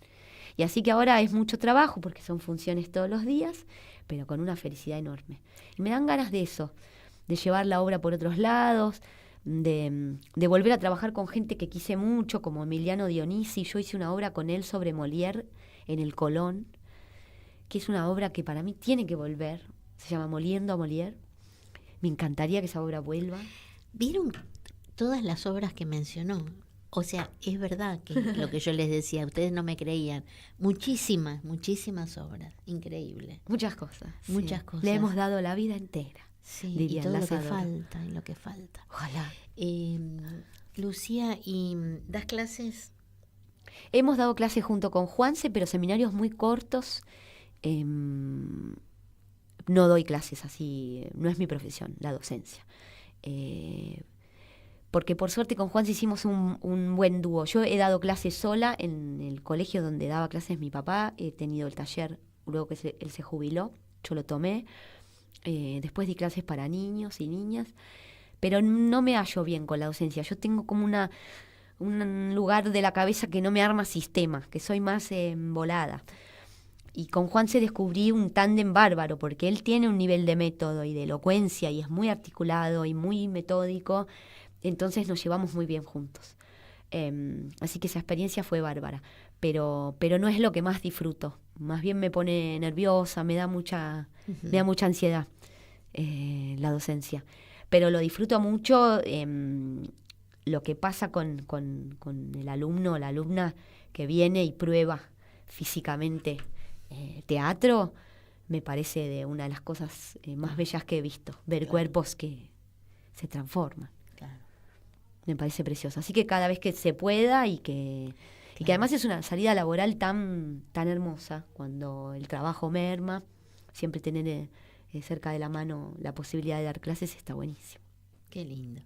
Y así que ahora es mucho trabajo porque son funciones todos los días, pero con una felicidad enorme. Y me dan ganas de eso, de llevar la obra por otros lados, de volver a trabajar con gente que quise mucho, como Emiliano Dionisi. Yo hice una obra con él sobre Molière en el Colón, que es una obra que para mí tiene que volver. Se llama Moliendo a Molière. Me encantaría que esa obra vuelva. ¿Vieron todas las obras que mencionó? O sea, es verdad que lo que yo les decía, ustedes no me creían. Muchísimas obras. Increíble. Muchas cosas. Muchas cosas. Le hemos dado la vida entera. Sí, y todo lo que falta, Ojalá. Lucía, ¿y das clases? Hemos dado clases junto con Juanse, pero seminarios muy cortos. No doy clases así, no es mi profesión, la docencia. Porque por suerte con Juanse hicimos un buen dúo. Yo he dado clases sola en el colegio donde daba clases mi papá, he tenido el taller, luego que él se jubiló, yo lo tomé. Después di clases para niños y niñas, pero no me hallo bien con la docencia. Yo tengo como un lugar de la cabeza que no me arma sistema, que soy más volada. Y con Juanse descubrí un tándem bárbaro, porque él tiene un nivel de método y de elocuencia y es muy articulado y muy metódico, entonces nos llevamos muy bien juntos. Así que esa experiencia fue bárbara, pero no es lo que más disfruto. Más bien me pone nerviosa, me da mucha ansiedad la docencia. Pero lo disfruto mucho, lo que pasa con el alumno o la alumna que viene y prueba físicamente teatro, me parece de una de las cosas más bellas que he visto. Ver cuerpos que se transforman. Claro. Me parece precioso. Así que cada vez que se pueda y que además es una salida laboral tan hermosa, cuando el trabajo merma, siempre tener cerca de la mano la posibilidad de dar clases está buenísimo. Qué lindo.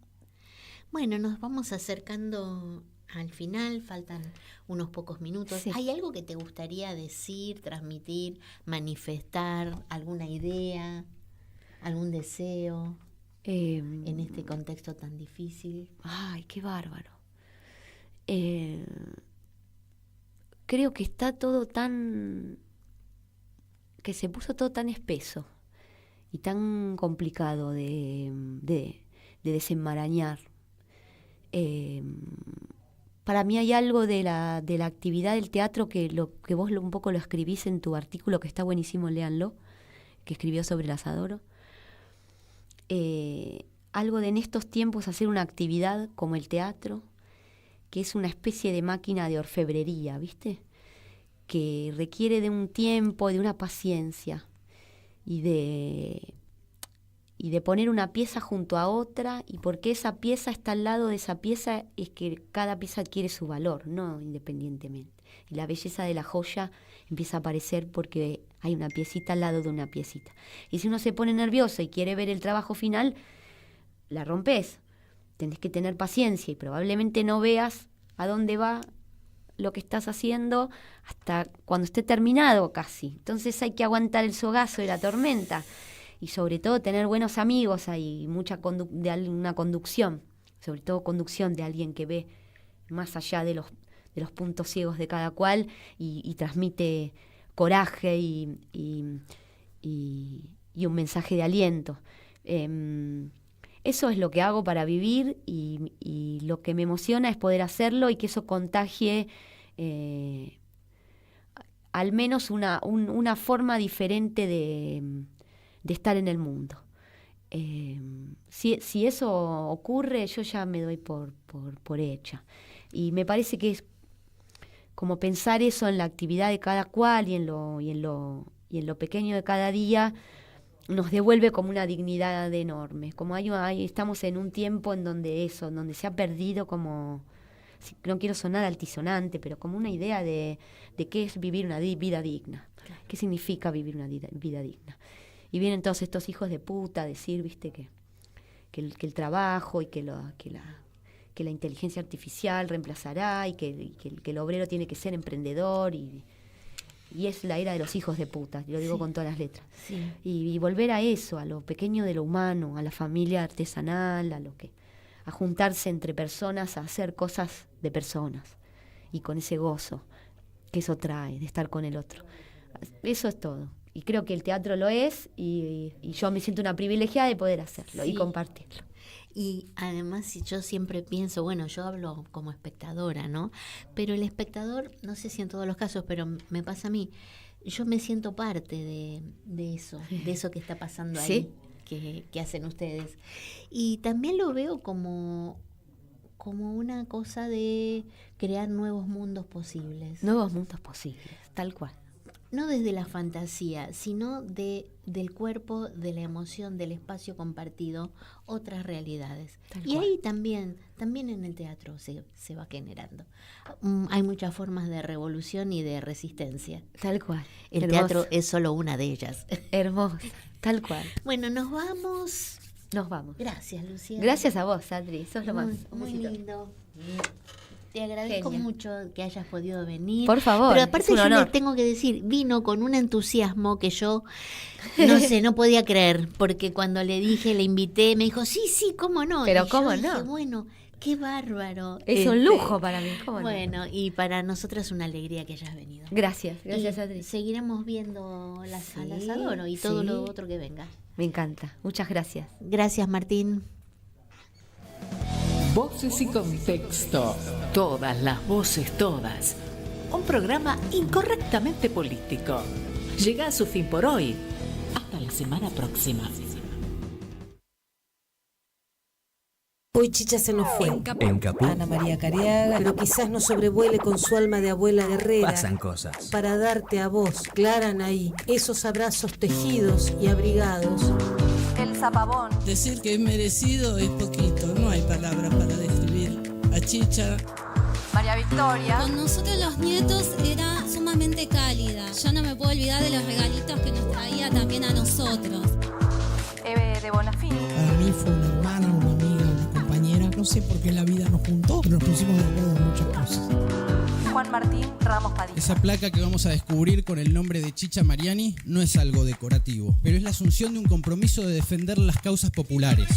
Bueno, nos vamos acercando al final, faltan unos pocos minutos. Sí. ¿Hay algo que te gustaría decir, transmitir, manifestar, alguna idea, algún deseo en este contexto tan difícil? Ay, qué bárbaro. Creo que está todo que se puso todo tan espeso y tan complicado de desenmarañar. Para mí hay algo de la actividad del teatro que vos un poco lo escribís en tu artículo, que está buenísimo, léanlo, que escribió sobre las Adoro. Algo de en estos tiempos hacer una actividad como el teatro, que es una especie de máquina de orfebrería, ¿viste? Que requiere de un tiempo, de una paciencia y de poner una pieza junto a otra, y porque esa pieza está al lado de esa pieza es que cada pieza adquiere su valor, no independientemente. Y la belleza de la joya empieza a aparecer porque hay una piecita al lado de una piecita. Y si uno se pone nervioso y quiere ver el trabajo final, la rompes. Tenés que tener paciencia y probablemente no veas a dónde va lo que estás haciendo hasta cuando esté terminado casi. Entonces hay que aguantar el sogazo de la tormenta. y sobre todo tener buenos amigos, hay una conducción, sobre todo conducción de alguien que ve más allá de los puntos ciegos de cada cual y transmite coraje y un mensaje de aliento. Eso es lo que hago para vivir y lo que me emociona es poder hacerlo y que eso contagie al menos una forma diferente de estar en el mundo. Si eso ocurre, yo ya me doy por hecha. Y me parece que es como pensar eso en la actividad de cada cual y en lo pequeño de cada día, nos devuelve como una dignidad enorme. Como estamos en un tiempo en donde se ha perdido como, no quiero sonar altisonante, pero como una idea de qué es vivir una vida digna. Claro. ¿Qué significa vivir una vida digna? Y vienen todos estos hijos de puta a decir, viste, que el trabajo y que la inteligencia artificial reemplazará y que el obrero tiene que ser emprendedor y es la era de los hijos de puta, lo digo con todas las letras. Sí. Y volver a eso, a lo pequeño de lo humano, a la familia artesanal, a juntarse entre personas, a hacer cosas de personas y con ese gozo que eso trae, de estar con el otro. Eso es todo. Y creo que el teatro lo es y yo me siento una privilegiada de poder hacerlo y compartirlo. Y además yo siempre pienso, bueno, yo hablo como espectadora, ¿no? Pero el espectador, no sé si en todos los casos, pero me pasa a mí, yo me siento parte de eso que está pasando ahí, que hacen ustedes. Y también lo veo como una cosa de crear nuevos mundos posibles. Nuevos mundos posibles, tal cual. No desde la fantasía, sino del cuerpo, de la emoción, del espacio compartido, otras realidades. Y ahí también en el teatro se va generando. Hay muchas formas de revolución y de resistencia. Tal cual. El teatro es solo una de ellas. Hermoso, tal cual. Bueno, nos vamos. Gracias, Lucía. Gracias a vos, Adri, sos lo más. Muy lindo. Te agradezco mucho que hayas podido venir. Por favor. Pero aparte yo le tengo que decir, vino con un entusiasmo que yo, no podía creer. Porque cuando le invité, me dijo, sí, cómo no. Pero y cómo yo no. Dije, bueno, qué bárbaro. Es un lujo para mí. Bueno, y para nosotros es una alegría que hayas venido. Gracias, Adri. Seguiremos viendo las Adoro y todo lo otro que venga. Me encanta. Muchas gracias. Gracias, Martín. Voces y contexto. Todas las voces, todas. Un programa incorrectamente político. Llega a su fin por hoy. Hasta la semana próxima. Hoy Chicha se nos fue. En Caput. Ana María Cariaga, pero quizás nos sobrevuele con su alma de abuela guerrera. Pasan cosas. Para darte a vos, Clara Anaí, esos abrazos tejidos y abrigados. Elsa Pavón. Decir que es merecido es poquito, no hay palabras para describir a Chicha. María Victoria. Con nosotros los nietos era sumamente cálida. Yo no me puedo olvidar de los regalitos que nos traía también a nosotros. Eve de Bonafini. Para mí fue una hermana, una amiga, una compañera. No sé por qué la vida nos juntó, pero nos pusimos de acuerdo en muchas cosas. Juan Martín Ramos Padilla. Esa placa que vamos a descubrir con el nombre de Chicha Mariani no es algo decorativo, pero es la asunción de un compromiso de defender las causas populares.